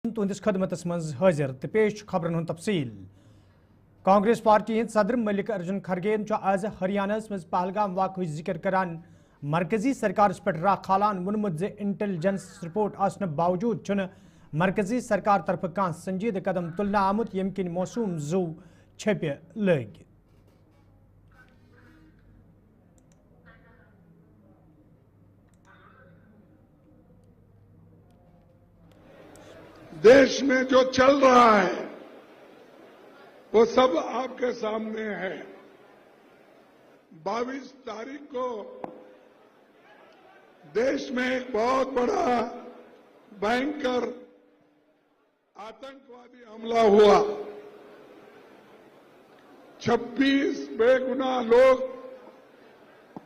تہندس خدمتس مز حاضر تو پیش خبرن ہند تفصیل کانگریس پارٹی ہند صدر ملک ارجن کھرگین آز ہریانہ مز پہلگام واقع ذکر کران مرکزی سرکارس پہ راہ کھالان وونمت انٹیلیجنس رپورٹ آسن باوجود چھن مرکزی سرکار طرف کان سنجیدہ قدم تلنہ آمت یم کن موسوم زو چھپہ لگ دیش میں جو چل رہا ہے وہ سب آپ کے سامنے ہے 22 تاریخ کو دیش میں ایک بہت بڑا بھینکر آتنکوادی حملہ ہوا 26 بے گناہ لوگ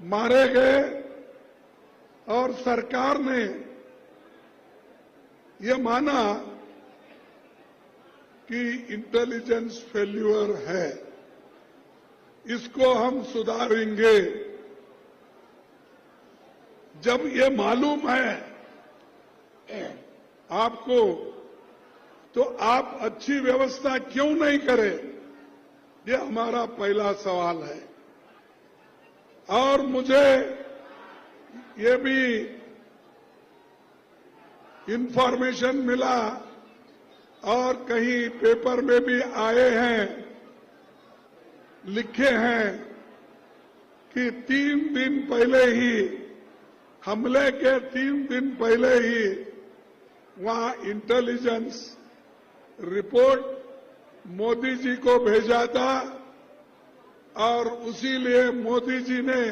مارے گئے اور سرکار نے یہ مانا کہ انٹیلیجنس فیلیور ہے اس کو ہم سدھاریں گے جب یہ معلوم ہے آپ کو تو آپ اچھی ویوستھا کیوں نہیں کریں یہ ہمارا پہلا سوال ہے اور مجھے یہ بھی انفارمیشن ملا اور کہیں پیپر میں بھی آئے ہیں لکھے ہیں کہ 3 دن پہلے ہی حملے کے 3 دن پہلے ہی وہاں انٹیلیجنس رپورٹ مودی جی کو بھیجا تھا اور اسی لیے مودی جی نے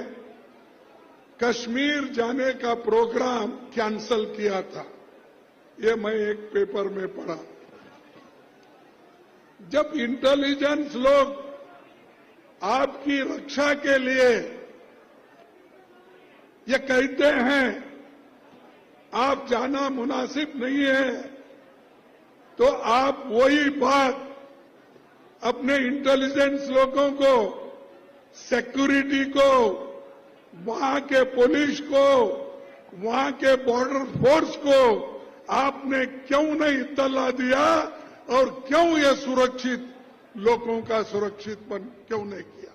کشمیر جانے کا پروگرام کینسل کیا تھا یہ میں ایک پیپر میں پڑھا جب انٹیلیجنس لوگ آپ کی رکشا کے لیے یہ کہتے ہیں آپ جانا مناسب نہیں ہے تو آپ وہی بات اپنے انٹیلیجنس لوگوں کو سیکورٹی کو وہاں کے پولیس کو وہاں کے بارڈر فورس کو آپ نے کیوں نہیں اطلاع دیا اور کیوں یہ سرکشت لوگوں کا سرکشت پن کیوں نہیں کیا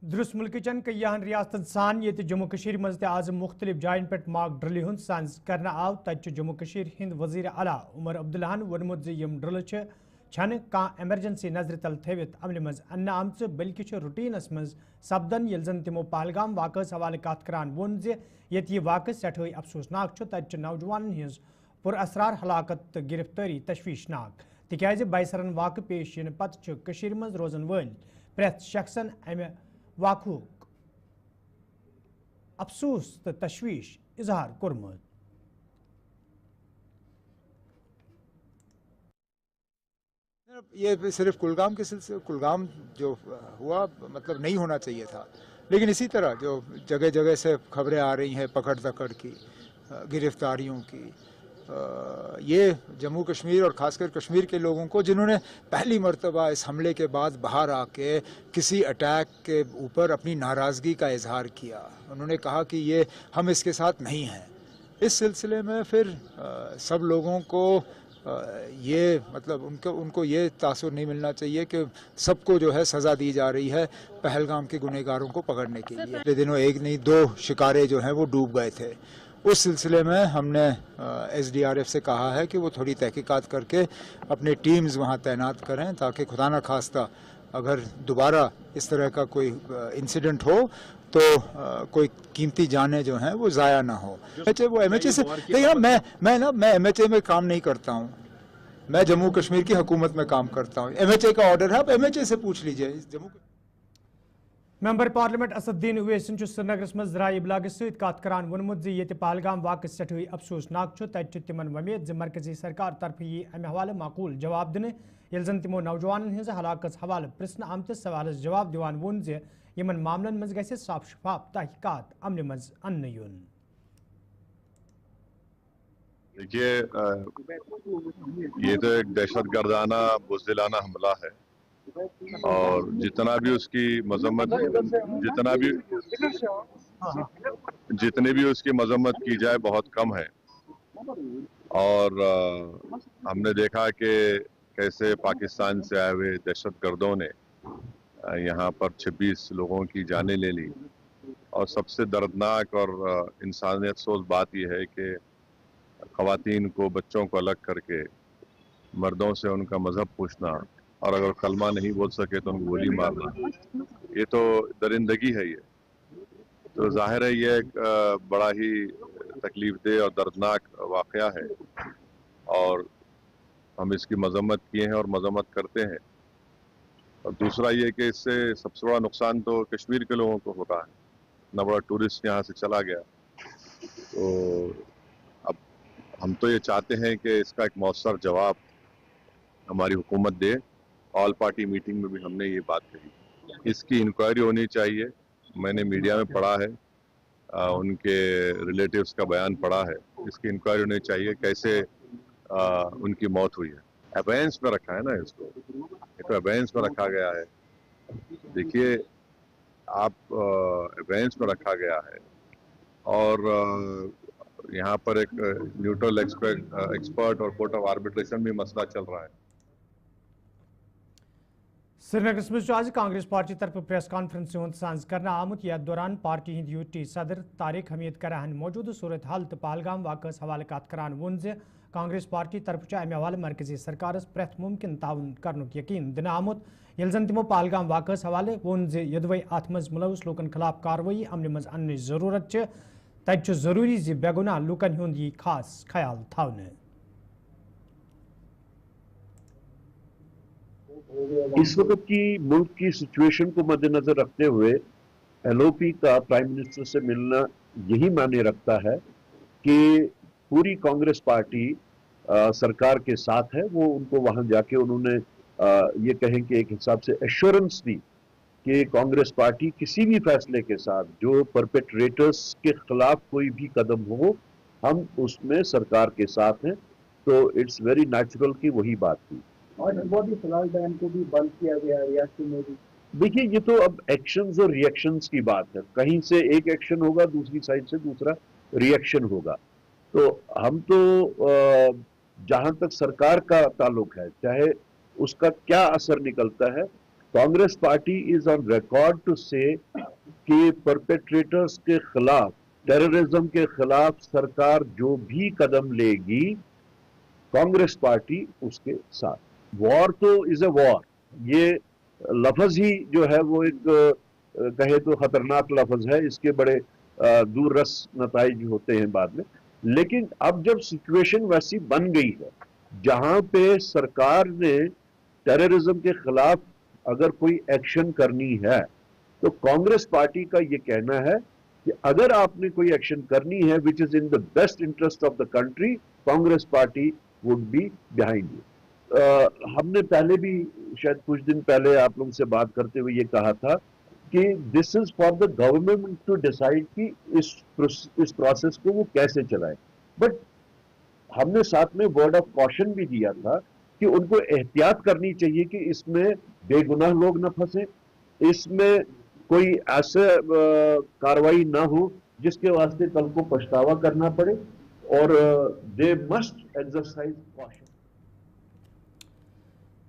درست ملک چن کئی ریاستن سان یہ جموں کشیر مز آز مختلف جائن پہ ماک ڈرل ہند سائنس کرنا آو تت جموں کشیر ہند وزیر اعلیٰ عمر عبداللہ ونمت یم ڈرل چھن کان ایمرجنسی نظر تل تھوت عمل مز ان آمت بلکہ روٹینس مز سپدن یل زن تمو پہلگام واقعس حوالہ کت کران وون یت یہ واقع سٹھائی افسوسناک تت نوجوان ہز پر اسرار ہلاکت تو گرفتاری تشویشناک تکیاز بیسرن واقع پیش ین پتہ مز روزن ول پریت شخصن امہ واقع افسوس تو تشویش اظہار کورمت یہ صرف کلگام کے سلسلے کلگام جو ہوا مطلب نہیں ہونا چاہیے تھا لیکن اسی طرح جو جگہ جگہ سے خبریں آ رہی ہیں پکڑ دکڑ کی گرفتاریوں کی یہ جموں کشمیر اور خاص کر کشمیر کے لوگوں کو جنہوں نے پہلی مرتبہ اس حملے کے بعد باہر آ کے کسی اٹیک کے اوپر اپنی ناراضگی کا اظہار کیا انہوں نے کہا کہ یہ ہم اس کے ساتھ نہیں ہیں اس سلسلے میں پھر سب لوگوں کو یہ مطلب ان کو یہ تاثر نہیں ملنا چاہیے کہ سب کو جو ہے سزا دی جا رہی ہے پہلگام کے گنہگاروں کو پکڑنے کے لیے پچھلے دنوں ایک نہیں 2 شکارے جو ہیں وہ ڈوب گئے تھے اس سلسلے میں ہم نے ایس ڈی آر ایف سے کہا ہے کہ وہ تھوڑی تحقیقات کر کے اپنے ٹیمز وہاں تعینات کریں تاکہ خدا نہ خواستہ اگر دوبارہ اس طرح کا کوئی انسیڈنٹ ہو تو کوئی قیمتی جانیں جو ہیں وہ ضائع نہ ہو وہ ایم ایچ اے سے میں ایم ایچ اے میں کام نہیں کرتا ہوں میں جموں کشمیر کی حکومت میں کام کرتا ہوں ایم ایچ اے کا آرڈر ہے آپ ایم ایچ اے سے پوچھ لیجئے ممبر پارلیمنٹ اسد الدین اویسن سری نگرس مز ذرائع ابلاغ ست کت کران وونمت یہ پہلگام واقع سٹھائی افسوسناک تت تمن ومید مرکزی سرکار طرف یہ امہ حوالہ معقول جواب دن یل زن تمو نوجوان ہز ہلاکت حوالہ پرسن آمتس سوالس جواب دیوان وون یمن معاملن مز گژھِ صاف شفاف تحقیقات عمل مز ان یون دیکھیے یہ تو ایک دہشت گردانہ بزدلانہ حملہ ہے اور جتنا بھی اس کی مذمت جتنے بھی اس کی مذمت کی جائے بہت کم ہے और हमने देखा कि कैसे पाकिस्तान से आए हुए दहशतगर्दों ने यहाँ पर 26 लोगों की जानें ले ली। और सबसे दर्दनाक और इंसानियत सोच बात यह है कि ख़वातीन को, बच्चों को अलग करके मर्दों से उनका मज़हब पूछना, और अगर कलमा नहीं बोल सके तो उनको गोली मारना, ये तो दरिंदगी है। ये तो जाहिर है ये एक बड़ा ही तकलीफ दह और दर्दनाक वाक़या है, और हम इसकी मजम्मत किए हैं और मजम्मत करते हैं। और दूसरा ये कि इससे सबसे बड़ा नुकसान तो कश्मीर के लोगों को हो रहा है। इतना बड़ा टूरिस्ट यहाँ से चला गया, तो अब हम तो ये चाहते हैं कि इसका एक मौसर जवाब हमारी हुकूमत दे। ऑल पार्टी मीटिंग में भी हमने ये बात कही, इसकी इंक्वायरी होनी चाहिए। मैंने मीडिया में पढ़ा है, उनके रिलेटिव्स का बयान पढ़ा है, इसकी इंक्वायरी होनी चाहिए कैसे उनकी मौत हुई है। अबेंस में रखा है ना इसको, ये तो अबेंस में रखा गया है। देखिए आप, अबेंस में रखा गया है और यहाँ पर एक न्यूट्रल एक्सपर्ट और कोर्ट ऑफ आर्बिट्रेशन भी मसला चल रहा है। श्रीनगर मज आज कांग्रेस पार्टी तरफ प्रेस कॉन्फ्रेंस सांस करना आमुत। यथ दौरान पार्टी हिंद यूटी सदर तारिक हमीद करान मौजूद सूरत हाल तो पहलगाम वाक़स हवाले कत करान वोन जे कांग्रेस पार्टी तरफ अमे हवाले मरकजी सरकारस प्रेथ मुमकिन ताउन करनुक यकीन दिन आमुत। यल जन तिमो पहलगाम वाक़स हवाले वोन जे यदवै अथ मज मुलविस लूकन खिलाफ कार्रवाई अमन मज अन्न जरूरत तत जरूरी जे बेगुनाह लूकन हुंद यी खास ख्याल थावने। इस वक्त की मुल्क की सिचुएशन को मद्देनजर रखते हुए एलओपी का प्राइम मिनिस्टर से मिलना यही मायने रखता है कि पूरी कांग्रेस पार्टी सरकार के साथ है। वो उनको वहां जाके उन्होंने ये कहें कि एक हिसाब से एश्योरेंस दी कि कांग्रेस पार्टी किसी भी फैसले के साथ जो परपेट्रेटर्स के खिलाफ कोई भी कदम हो, हम उसमें सरकार के साथ हैं। तो इट्स वेरी नेचुरल कि वही बात थी। और बॉडी सलाल बैन को भी बंद किया गया रियासत में भी। देखिए ये तो अब एक्शंस और रिएक्शंस की बात है, कहीं से एक एक्शन होगा, दूसरी साइड से दूसरा रिएक्शन होगा। तो हम तो जहां तक सरकार का ताल्लुक है, चाहे उसका क्या असर निकलता है, Congress party is on record to say कि परपेट्रेटर्स के खिलाफ, टेररिज्म के खिलाफ सरकार जो भी कदम लेगी, कांग्रेस पार्टी उसके साथ। वॉर तो इज ए वॉर, ये लफ्ज ही जो है वो एक कहे तो खतरनाक लफ्ज है, इसके बड़े दूररस नताइज होते हैं बाद में। लेकिन अब जब सिचुएशन वैसी बन गई है जहां पे सरकार ने टेररिज्म के खिलाफ अगर कोई एक्शन करनी है, तो कांग्रेस पार्टी का ये कहना है कि अगर आपने कोई एक्शन करनी है which is in the best interest of the country, Congress party would be behind you. हमने पहले भी शायद कुछ दिन पहले आप लोगों से बात करते हुए ये कहा था कि this is for the government to decide कि इस प्रोसेस को वो कैसे चलाए। बट हमने साथ में वर्ड ऑफ कॉशन भी दिया था कि उनको एहतियात करनी चाहिए कि इसमें बेगुनाह लोग न फंसे, इसमें कोई ऐसे कार्रवाई ना हो जिसके वास्ते कल को पछतावा करना पड़े, और they must exercise caution.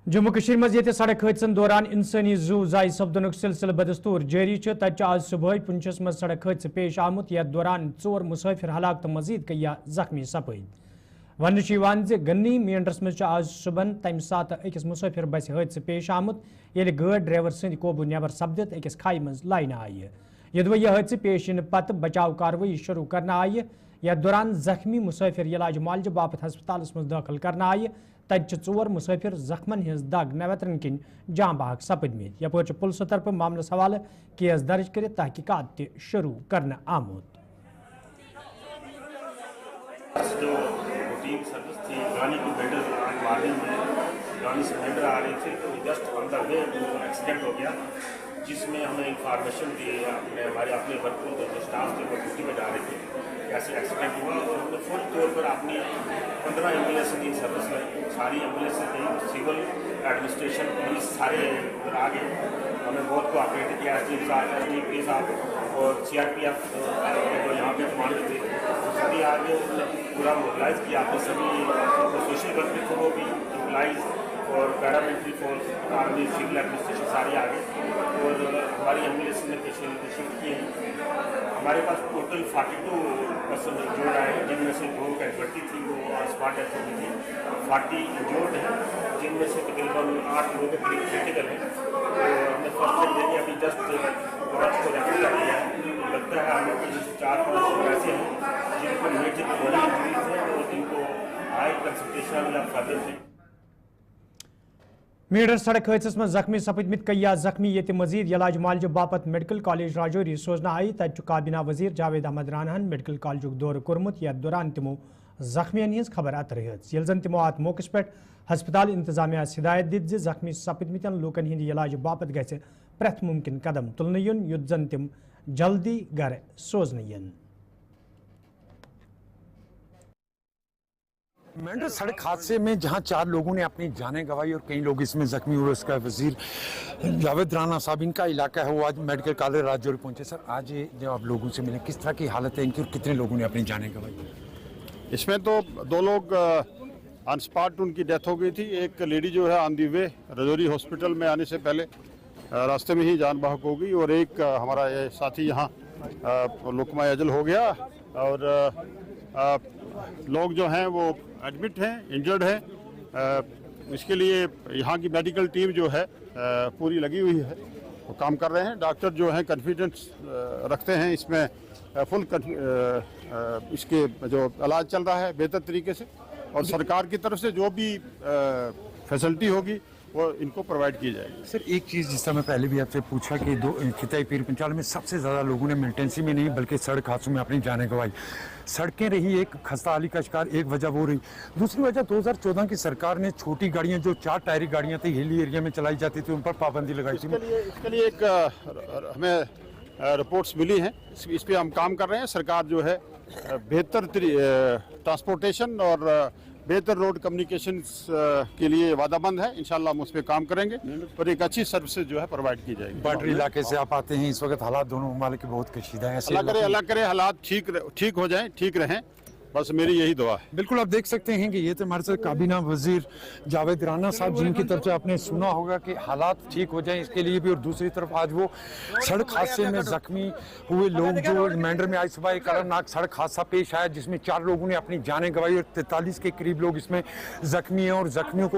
Jammu Kashmir मज ये सड़क हादसन दौरान इंसानी जू जाय सपदन सिलसिल बदस्तूर जारी तत आज सुबह पुंछस मज सड़क हादस पेश आमुत। यथ दौरान 4 मुसाफिर हलाक तो मजीद कई जख्मी सपद। वन गन्नी मींडरस मज आज सुबह तम सात अकिस मुसाफिर बस हादस पेश आमुत ये गाड़ ड्राइवर सद कोबू नबर सपदित अकिस खाई मज लाइन आय। यदि यह हादस पेश इन पत बचाव कार्रवाई शुरू करना आय। यथ दौरान जख्मी मुसाफिर इलाज मालज बापत हस्पताल मज दाखिल करना आय। तत 4 मुसाफिर जख्मन हज दाग नवतरन किन जाँ बाग सपदमित। यपर पुलिस तरफ मामलस हवाले केस दर्ज कर तहकीकात शुरू करना आमुत। जो रूटीन सर्विस थी, गाड़ी को हेडर मारने में गाड़ी से हेडर आ रही थी, तो just on the way accident हो गया, जिसमें हमें इंफॉर्मेशन दी हमारे अपने वर्कर जो स्टाफ थे वो ड्यूटी में जा रहे थे, ऐसे एक्सीडेंट हुआ। और हमने फुल तौर पर अपनी 15 एम्बुलेंस की सर्विस में, सारी एम्बुलेंस थी, सिविल एडमिनिस्ट्रेशन पुलिस सारे उधर आ गए। हमें बहुत कोऑपरेट किया, एसडीपी साहब और CRPF जो यहाँ पे कमांडर थे, सभी भी आगे पूरा मोबिलाइज किया आपने सभी सोशल वर्कर थे वो भी एम्प्लाइज और paramilitary force, army, civil administration सारे आ गए और हमारी एम्बुलेंस ने पेशेंट शिफ्ट किए हैं। हमारे पास टोटल 42% इंजोर्ड आए हैं, जिनमें से 2 कैजुअल्टी थी, वो स्पॉट डेथ हो गई थी। 40 इंजोर्ड हैं, जिनमें से तकरीबन 8 लोगों के करीब क्रिटिकल हैं। तो हमने फर्स्ट एड देके अभी जस्ट प्रोडक्ट को रेफर कर दिया है। लगता है हम लोग 4-5 ऐसे हैं जिनको मेजर बॉडी इंजरीज हैं और जिनको हाई कंसल्टेशन या फर्दर है। मीडर सड़क हादस में जख्मी सपदमित कय्या जख्मी ये मजीद इलाज मालजो बापत मेडिकल कॉलेज राजौरी सोजना आई। तत काबीना वजीर जावेद अहमद रानाहन मेडिकल कॉलेज दौर कोर्मुत। यथ दौरान तिमो जख्मियन हज खबर अतर हेल जन तिमो अत मौके पे हस्पताल इंतजामिया हिदायत दित जख्मी सपदमितन लूकन हिंद इलाज बापत गि प्रेथ मुमकिन कदम तुलन युन युत जन तिम जल्दी घर सोजन यन। मेंढर सड़क हादसे में जहां 4 लोगों ने अपनी जानें गंवाई और कई लोग इसमें जख्मी हुए, उसका वजीर जावेद राना साहब इनका इलाका है वो आज मेडिकल कॉलेज राजौरी पहुंचे। सर आज जब आप लोगों से मिले किस तरह की हालत है इनकी और कितने लोगों ने अपनी जानें गंवाई? इसमें तो 2 लोग ऑन स्पॉट उनकी डेथ हो गई थी। एक लेडी जो है on the way Rajouri hospital में आने से पहले रास्ते में ही जान बहक हो गई और एक हमारा ये साथी यहाँ लुकमा अजल हो गया और लोग जो हैं वो एडमिट हैं, इंजर्ड हैं। इसके लिए यहाँ की मेडिकल टीम जो है पूरी लगी हुई है, वो काम कर रहे हैं। डॉक्टर जो हैं कॉन्फिडेंस रखते हैं इसमें फुल इसके जो इलाज चल रहा है बेहतर तरीके से और सरकार की तरफ से जो भी फैसिलिटी होगी वो इनको प्रोवाइड की जाएगी। सर एक चीज़ जिस तरह मैं पहले भी आपसे पूछा कि खिताई पीर पंचाल में सबसे ज़्यादा लोगों ने मिलिटेंसी में नहीं बल्कि सड़क हादसों में अपनी जानें गंवाई। सड़कें रही एक खस्ताहाली का शिकार, एक वजह वो रही। दूसरी वजह 2014 की सरकार ने छोटी गाड़ियां जो 4 टायरी गाड़ियां थी हिली एरिया में चलाई जाती थी उन पर पाबंदी लगाई थी। इसके लिए एक हमें रिपोर्ट्स मिली हैं, इस पर हम काम कर रहे हैं। सरकार जो है बेहतर ट्रांसपोर्टेशन और बेहतर रोड कम्युनिकेशन के लिए वादाबंद है। इंशाल्लाह हम उस पर काम करेंगे और एक अच्छी सर्विसेज जो है प्रोवाइड की जाएगी। बॉर्डर इलाके से आप आते हैं, इस वक्त हालात दोनों ममालिक के बहुत कशीदा हैं। अल्लाह करे हालात ठीक हो जाएं, ठीक रहें, बस मेरी यही दुआ है। बिल्कुल आप देख सकते हैं कि ये तो हमारे साथ काबीना वजीर जावेद राना साहब जिनकी तरफ से आपने सुना होगा कि हालात ठीक हो जाएं इसके लिए भी, और दूसरी तरफ आज वो सड़क हादसे में जख्मी हुए लोग जो मेंढर में आज सुबह एक अलरनाक सड़क हादसा पेश आया जिसमें 4 लोगों ने अपनी जानें गंवाई और 43 के करीब लोग इसमें जख्मी हैं और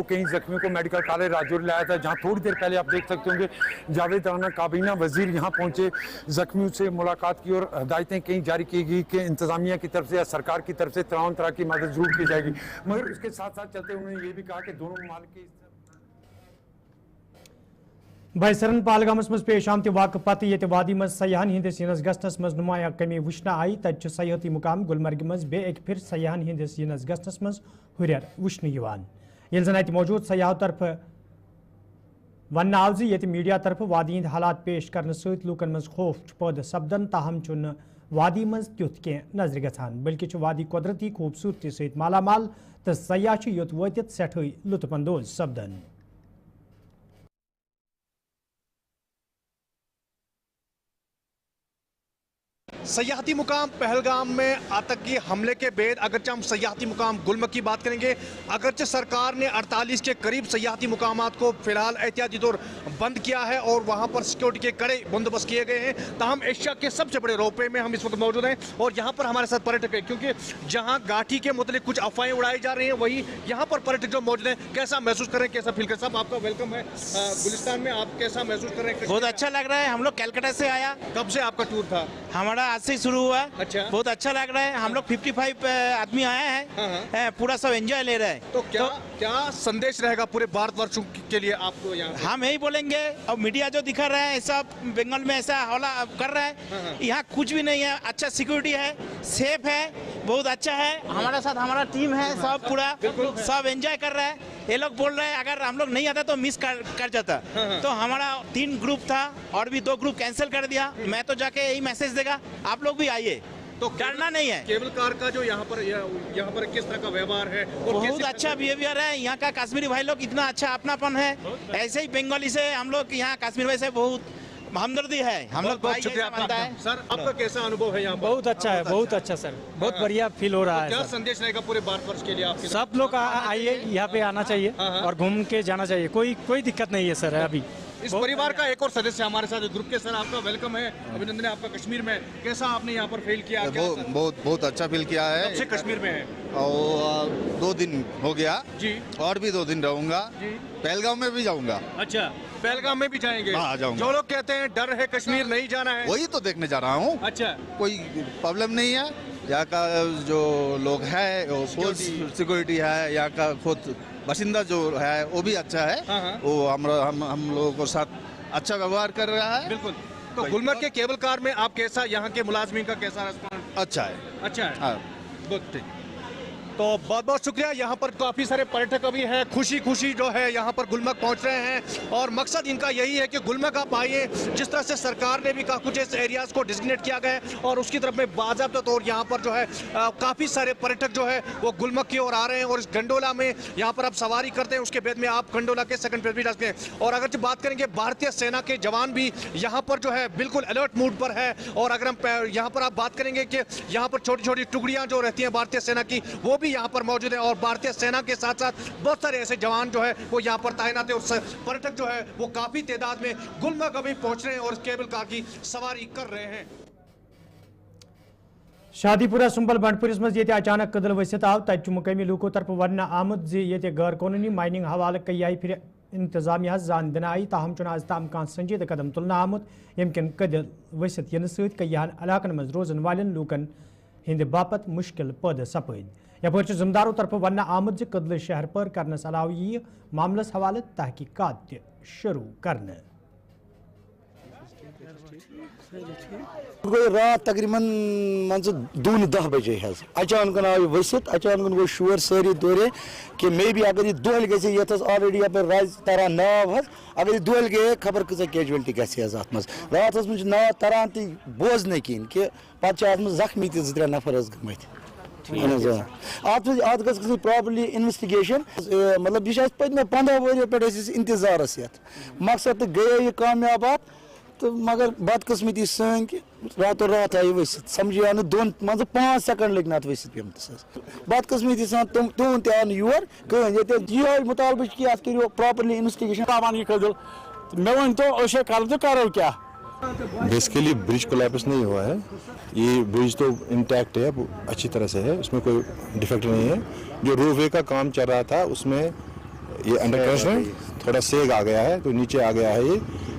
कई जख्मियों को मेडिकल कॉलेज राजौरी लाया था, जहाँ थोड़ी देर पहले आप देख सकते होंगे जावेद राना काबीना वजीर यहाँ पहुंचे, जख्मियों से मुलाकात की और हदायतें कई जारी की गई कि इंतजामिया की तरफ से या सरकार की तरफ से तमाम तरह की मदद जरूर की जाएगी। मगर उसके साथ साथ चलते उन्होंने ये भी कहा कि दोनों ममालिक के बैसरन पालगामस मज पेश आमत वाक़ पत ये वादी मज सयाहन हिंदिस यनस गसनस मज नुमाया कमी वुचना आई। तत सयाहती मुकाम गुलमर्ग मज बे एक फिर सयाहन हिंदिस यनस गसनस मज हुरियर वुचन यवान। येल जन अत मौजूद सयाह तरफ वन आव ये मीडिया तरफ वादी हिंद हालात पेश करने सत लूकन मज खौफ पैदा सपदन, ताहम चुन वादी मज त्युथ के नजर गसान बल्कि वादी कुदरती खूबसूरती सहित मालामाल तो सयाह योत वतित सठई लुत्फ अंदोज सपदन। सयाहती मुकाम पहलगाम में आतंकी हमले के बाद अगरचे हम सयाहती मुकाम गुलमर्ग की बात करेंगे, अगरचे सरकार ने 48 के करीब सयाहती मुकामात को फिलहाल एहतियाती तौर बंद किया है और वहां पर सिक्योरिटी के कड़े बंदोबस्त किए गए हैं। ताहम एशिया के सबसे बड़े रोपवे में हम इस वक्त मौजूद हैं और यहाँ पर हमारे साथ पर्यटक हैं, क्योंकि जहाँ घाटी के मुतालिक कुछ अफवाहें उड़ाई जा रही हैं वही यहाँ पर पर्यटक जो मौजूद हैं कैसा महसूस कर रहे हैं, कैसा फील कर रहे हैं? साहब आपका वेलकम है गुलिस्तान में, आप कैसा महसूस कर रहे हैं? बहुत अच्छा लग रहा है। हम लोग कलकत्ता से आया। कब से आपका टूर था? हमारा आज से शुरू हुआ। अच्छा, बहुत अच्छा लग रहा है। हम लोग 55 आदमी आए हैं, पूरा सब एंजॉय ले रहे हैं। तो क्या संदेश रहेगा पूरे भारतवर्षों के लिए आपको यहाँ? हम यही बोलेंगे, और मीडिया जो दिखा रहा है सब बंगाल में ऐसा हौला कर रहा है, यहाँ कुछ भी नहीं है। अच्छा सिक्योरिटी है, सेफ है, बहुत अच्छा है। हमारे साथ हमारा टीम है, सब पूरा सब एंजॉय कर रहा है। ये लोग बोल रहे हैं अगर हम लोग नहीं आता तो मिस कर जाता। तो हमारा 3 ग्रुप था और भी 2 ग्रुप कैंसिल कर दिया। मैं तो जाके यही मैसेज देगा, आप लोग भी आइए, तो डरना नहीं है। केबल कार का जो यहाँ पर किस तरह का व्यवहार है और बहुत अच्छा बिहेवियर है। यहाँ का कश्मीरी भाई लोग इतना अच्छा अपनापन है। ऐसे ही बंगाली से हम लोग यहाँ कश्मीर भाई से बहुत हमदर्दी है, हम लोग बहुत शुक्रिया मानता है। सर, आपका कैसा अनुभव है यहाँ पर? बहुत अच्छा है, बहुत अच्छा सर, बहुत बढ़िया फील हो रहा है क्या सर। संदेश रहेगा पूरे भारत वर्ष के लिए आपके? सब लोग आइए, यहाँ पे आना चाहिए और घूम के जाना चाहिए, कोई दिक्कत नहीं है सर अभी। इस परिवार का एक और सदस्य हमारे साथ ग्रुप के, सर आपका वेलकम है, अभिनंदन है आपका कश्मीर में। कैसा आपने यहाँ पर फील किया? बहुत अच्छा फील किया है। कब से कश्मीर में है? और 2 दिन हो गया जी, और भी 2 दिन रहूंगा जी। पहलगाम में भी जाऊंगा। अच्छा, पहलगाम में भी जाएंगे? हाँ, जाऊंगा। जो लोग कहते हैं डर है कश्मीर नहीं जाना है, वही तो देखने जा रहा हूँ। अच्छा, कोई प्रॉब्लम नहीं है, यहाँ का जो लोग है फुल सिक्योरिटी है, यहाँ का खुद बाशिंदा जो है वो भी अच्छा है। वो हम लोगों को साथ अच्छा व्यवहार कर रहा है। बिल्कुल। तो गुलमर्ग के केबल कार में आप कैसा, यहाँ के मुलाजमीन का कैसा रिस्पॉन्स? अच्छा है, अच्छा है। हाँ। गुड, ठीक। तो बहुत बहुत शुक्रिया। यहाँ पर काफ़ी सारे पर्यटक अभी हैं, खुशी खुशी जो है यहाँ पर गुलमर्ग पहुँच रहे हैं और मकसद इनका यही है कि गुलमर्ग आप आइए। जिस तरह से सरकार ने भी कुछ इस एरियाज़ को डिजिग्नेट किया गया है और उसकी तरफ में बाज़ाब्ता तौर यहाँ पर जो है काफ़ी सारे पर्यटक जो है वो गुलमर्ग की ओर आ रहे हैं और इस गंडोला में यहाँ पर आप सवारी करते हैं, उसके बाद में आप गंडोला के सेकंड फेज भी जा सकते हैं। और अगर बात करेंगे भारतीय सेना के जवान भी यहाँ पर जो है बिल्कुल अलर्ट मूड पर है। और अगर हम यहाँ पर आप बात करेंगे कि यहाँ पर छोटी छोटी टुकड़ियाँ जो रहती हैं भारतीय सेना की, वो भी यहाँ पर मौजूद है और भारतीय सेना के साथ साथ बहुत सारे ऐसे जवान जो है वो यहाँ पर तैनात है। और पर्यटक जो है वो काफी तादाद में गुलमर्ग अभी पहुंच रहे हैं और केबल कार की सवारी कर रहे हैं। शादीपुरा सुंबल बंडपुरिस मज ये अचानक कदल वसित आव तत मुकामी लूको तरफ वन आमद ये गैर कानूनी माइनिंग हवाले कई फिर इंतजामिया जान दिन आई, ताहम आज ताम कह संजीद कदम तुलना आमुत यम किन कदल वसित इन सयान इलाकन मज रोजन वालन लूकन हिंद बापत मुश्किल पैदा सपद। यपर जिम्मेदारों तरफ वन आमुद कदल शहर पर करनस अलाव यह मामलस हवाले तहकीकात शुरू करने। रात तकरीबन मान 2:10 बजे अचानक आव वसित, अचानक गो शोर सारी दौरे कि मे बी अगर यह दोहल गए ये ऑलरेडी यप राज तरान नाव अगर यह दोहल गए खबर कस कैजुअल्टी गत रात मज नाव तरान तो बोजन कहें कि पे जख्मी 2-3 नफर गमत। अत गई प्रॉपरली इन्वेस्टिगेशन, मतलब यह पत्म 15 वरियो पे इंतजारस ये मकसद तो गए यह कामयाब तो मगर बदकस्मती सन कि रातों रात आई वसित समझ आव 5 सेकंड लग नत वसित पेमत बदकस्मती सन तुम ते आव योर कहें ये मुतालबा कि अत करो प्रॉपरली इन्वेस्टिगेशन। मे वन तो करो क्या? बेसिकली ब्रिज कोलैप्स नहीं हुआ है, ये ब्रिज तो इंटैक्ट है, अच्छी तरह से है, उसमें कोई डिफेक्ट नहीं है। जो रोपवे का काम चल रहा था उसमें ये अंडर कंस्ट्रक्शन थोड़ा सेग आ गया है तो नीचे आ गया है ये,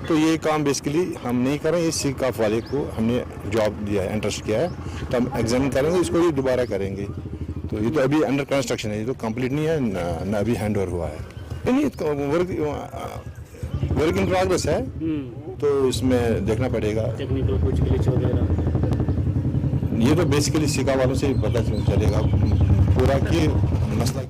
तो ये काम बेसिकली हम नहीं कर रहे हैं। इस सीकाफ वाले को हमने जॉब दिया है, इंटरेस्ट किया है, तो हम एग्जामिन करेंगे, इसको ये दोबारा करेंगे। तो ये तो अभी अंडर कंस्ट्रक्शन है, ये तो कंप्लीट नहीं है, न अभी हैंड ओवर हुआ है, वर्क इन प्रोग्रेस है, तो इसमें देखना पड़ेगा। टेक्निकल कुछ ग्लिच वगैरह ये तो बेसिकली सीका वालों से पता चलेगा पूरा कि मसला।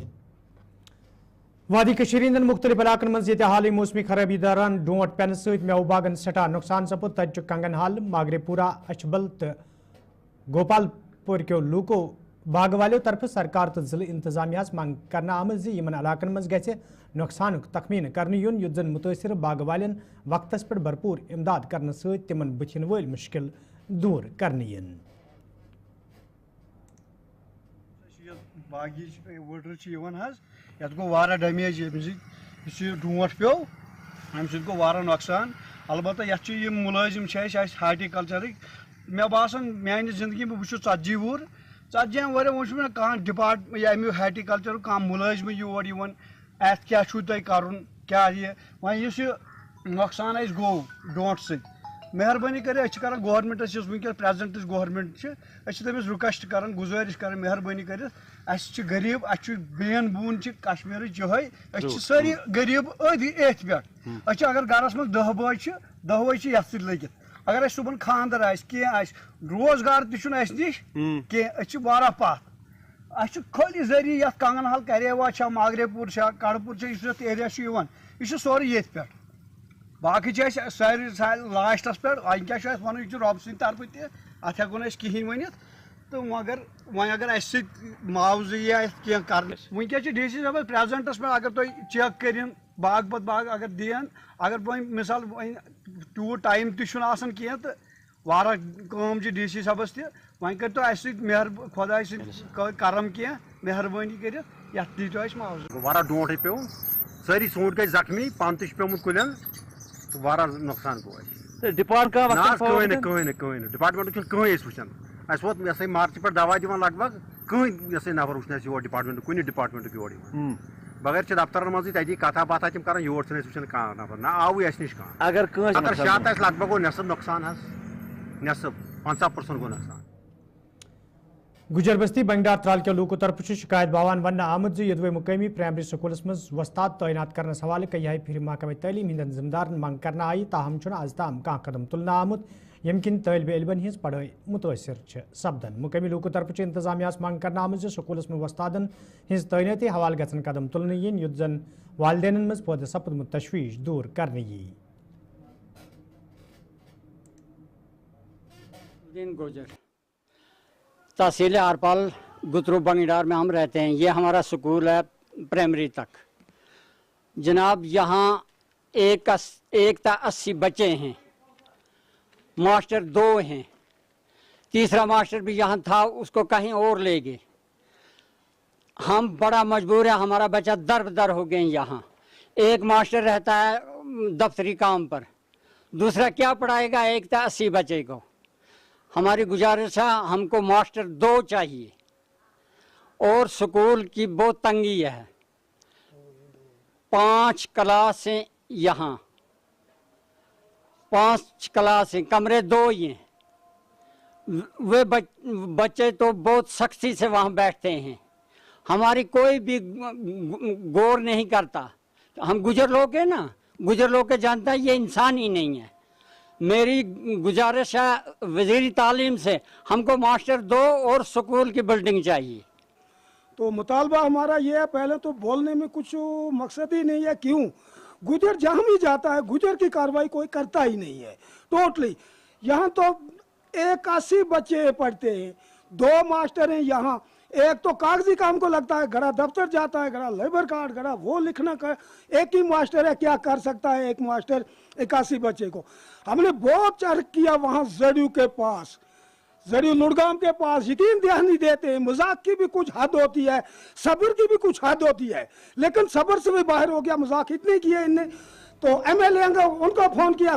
वादी कशीर हिंदन मुख्तलिफ इलाकन मज ये हाल मौसमी खराबी दौरान डोट पेन सहित मेव बागन सटा नुकसान सपुद तत कंगन हाल मागरेपुरा अछबल तो गोपालपुर के लूको बाग वालों तरफ सरकार तो जिले इंतजामिया मांग करना आमद इन इलाकन मज गए नुकसान तखमीन करने युन युत जन मुतासर बाग वालन वक्तस पे भरपूर इमदाद करने सहित तिमन बुथिन वल मुश्किल दूर करने इन। बागी वर्डर यत गो वारा डैमेज डोट पे अम गो वारा नुकसान। अलबत्ता ये मुलाजिम हार्टिकल्चर मे बासान मान जिंदगी में बहुत 40 वुर 40 वर वो कह डिपार्टमेंट अमु हार्टिकल्चर कह मुलाजिम योर अत क्या कर क्या ये वह नुकसान गो डोट स मेहरबानी कर गवर्नमेंटस वनकस प्रेजेंट गवर्नमेंट तमिस रिक्वेस्ट कर गुजारिश कर मेहरबानी कर गरीब बेन बून कश्मीर ये सारी गरीब अद एथ पे अगर गरस मज 10 बज 10 बज ये लगित अगर सुबह खानदर रोजगार तश कह वारा पथ खाली जरिए ये कंगन हल करेवा मागरेपुर कड़पुर एरिया यह सोरे ये पे बाकी सारी लास्टस पे क्या वन रब सद तरफ अत हेको कहें वन तो मगर वह अगर मुआवजे या कह कर वनस डी सी साहब प्रेजेंटस पे अगर तुम चेक कर बाग पत बाग अगर दिन अगर वह मिसाल तूत टाइम तह कह तो वारा कम डी सी साहबस तह कर तो मेहर खुदा करम कह मेहरबानी कर दीतो मुआवजा वारा डोंट पे सारी ऊँट गई जख्मी पान तह पेमुत कुलन तो वारा नुकसान गो डिपार्टमेंट कहीं वुचान अस वोत ये मार्च पे दवा दिवान लगभग कहीं ये नफर वुचन योर डिपार्टमेंट कुछ डिपार्टमेंट योर बगैर दफ्तर मज तक कथा बात तम कर योर वुचान कह नफर ना आव अस नश कह अगर शात लगभग गो नेसफ नुकसान नेसफ 50% गो नुकसान। गुजर बस्ती बंगडार त्राल के लोगों तरफ शिकायत बावान वन आमद यदवे मुकामी प्राइमरी स्कूलस मज वस्ताद तैनात करने हवाले कई फिर महकमे तलीम हिंदन जिम्मेदार मंग करना आई ताहम आज ताम कह कदम तुलना आमुत यम किन तलब इलमन हज पढ़ाई मुतासर सपदन मुकामी लोगों तरफ इंतजामिया मंग करना आमद स्कूलस में वस्तादन हज तैनाती हवाले गन कदम तुलने yin युद्ध जन वालदेन मज पौधे सपदमुत तशवीश दूर करने गुजर तहसील आरपाल गुतरू बंगीडार में हम रहते हैं। ये हमारा स्कूल है प्राइमरी तक। जनाब यहाँ एक 80 बच्चे हैं, मास्टर 2 हैं, तीसरा मास्टर भी यहाँ था, उसको कहीं और ले गए। हम बड़ा मजबूर है, हमारा बच्चा दर हो गए यहाँ। एक मास्टर रहता है दफ्तरी काम पर, दूसरा क्या पढ़ाएगा, एक था 80 बच्चे को। हमारी गुजारिश है, हमको मास्टर 2 चाहिए और स्कूल की बहुत तंगी है। 5 क्लासें यहाँ, 5 क्लासें, कमरे 2 ही हैं। वे बच्चे तो बहुत सख्ती से वहाँ बैठते हैं, हमारी कोई भी गौर नहीं करता। हम गुजर लोग हैं ना, गुजर लोग के जानता है ये इंसान ही नहीं है। मेरी गुजारिश है वज़ीर तालीम से, हमको मास्टर 2 और स्कूल की बिल्डिंग चाहिए। तो मुतालबा हमारा ये है, पहले तो बोलने में कुछ मकसद ही नहीं है। क्यों? गुजर जहाँ भी जाता है गुजर की कार्रवाई कोई करता ही नहीं है टोटली। यहाँ तो 81 बच्चे पढ़ते हैं, 2 मास्टर हैं यहाँ। एक तो कागजी काम को लगता है, घड़ा दफ्तर जाता है, घड़ा लेबर कार्ड, घड़ा वो लिखना का। एक ही मास्टर है, क्या कर सकता है एक मास्टर 81 बच्चे को। हमने बहुत चर्च किया वहाँ जड़ू के पास, जड़ू लुड़गाम के पास, यकीन ध्यान नहीं देते। मजाक की भी कुछ हद होती है, सब्र की भी कुछ हद होती है, लेकिन सब्र से भी बाहर हो गया। मजाक इतने किए इनने। तो MLA उनको फोन किया,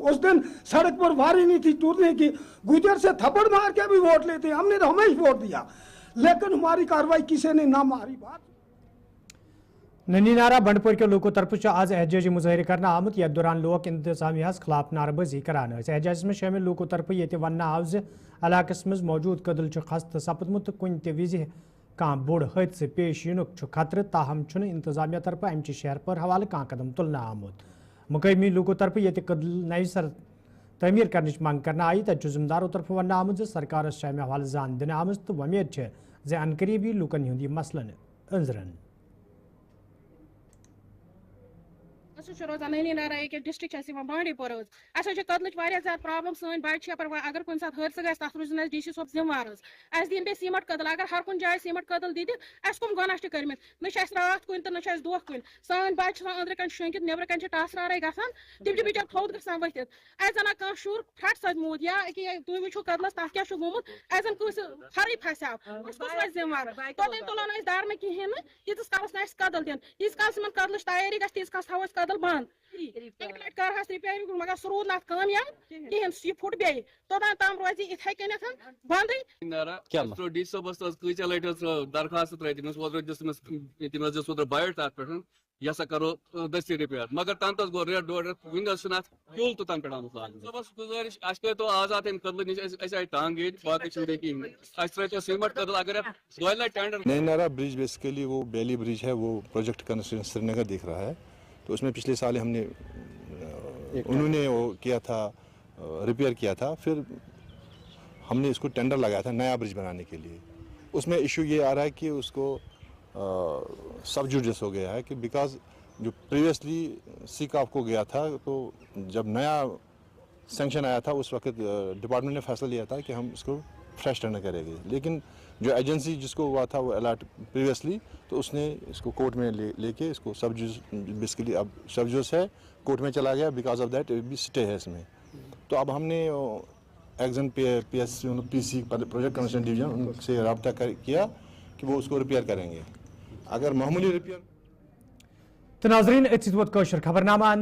उस दिन सड़क पर वारी नहीं थी टूटने की, गुजर से थप्पड़ मार के भी वोट लेते। हमने तो हमें ही वोट दिया, लेकिन हमारी कार्रवाई किसी ने ना मारी। बात ननी नारा बंडपुर के लोगों तरफ आज एहजाजी मुजाहिर करना आमुत। यथ दौरान लोग इंतजामिया खिलाफ नारबाजी करान। एहजाज में शामिल लोगों तरफ ये वन आव इलाकस मज मौजूद कदल खस्त सपदमुत कुन त विज कह बोड़ हादसे पेश युनुक खतरे। ताहम इंतजामिया तरफ अमच शहर पर हवाले कह कदम तुलना आमुत। मुकामी लोगों तरफ ये कदल नव सर तमीर करने मंग करना आई। तथ जिम्मेदारों तरफ वन आमुत सरकार अमे हवाले जान दिन आम तो उम्मीद है जे अनकरीबी लुकन हुंद मसलन अंजरन। रोजान ननी नारा डिस्ट्रिक्ट बांडी पोर कदल ज्यादा प्रॉब्लम सन बच्चे अगर कुछ सात हादसा गए तथ रोजन DC साहब जिम्मेवार अस दिन बे सीमेंट कदल। अगर हर कुछ जाए सीमेंट कदल दी कम गुनाह कर रात कुन तो न दोह कुन। सान बच्चे अंदर कन शंकित नबर कन टासरारे गसान, तम बिचार थोद गसान वथित। अना कह शुर फट सत मूद या तुम वो कदलस तथ क्या गोमुत अन कस हर फसाव कस जिम्मेवार। तोल तुलान दार में कहें यीस कलस न कदल दिन, यीस कल कदल तैयारी गीस कल थो कदल बंद। कर रिपेयरिंग मगर सह रूद ना कामयाब कहें, यह फुट बे तोतान तम रोज इथे कन बंद। DC साहबस कईचा लट दरखास्त तमिस ओतर बाइट तथ पे यह करो दस्ती रिपेयर, मगर तन गो रेट 2 वनस क्यूल तो तन पे सबस गुजारिश अस तो आजाद कदल नश आई टांग बाकी कहें सीमेंट कदल। अगर 2 लट टेंडर नई नारा ब्रिज बेसिकली वो बेली ब्रिज है, वो प्रोजेक्ट कंस्ट्रक्शन श्रीनगर दिख रहा है। तो उसमें पिछले साल हमने उन्होंने वो किया था, रिपेयर किया था, फिर हमने इसको टेंडर लगाया था नया ब्रिज बनाने के लिए। उसमें इशू ये आ रहा है कि उसको सब जुडिस हो गया है कि बिकॉज जो प्रीवियसली सीकाफ को गया था, तो जब नया सेंक्शन आया था उस वक्त डिपार्टमेंट ने फैसला लिया था कि हम इसको फ्रेश टेंडर करेगी। लेकिन जो एजेंसी जिसको हुआ था वो अलर्ट प्रीवियसली, तो उसने इसको कोर्ट में लेके इसको सब जूस बेसिकली अब सब जूस है कोर्ट में चला गया, बिकॉज ऑफ दैट भी स्टे है इसमें। तो अब हमने एक्जन पीसी प्रोजेक्ट कंस्ट्रक्शन डिवीजन उनसे रब्ता किया कि वो उसको रिपेयर करेंगे। अगर मामूली रिपेयर तो नाजरीन खबरनामा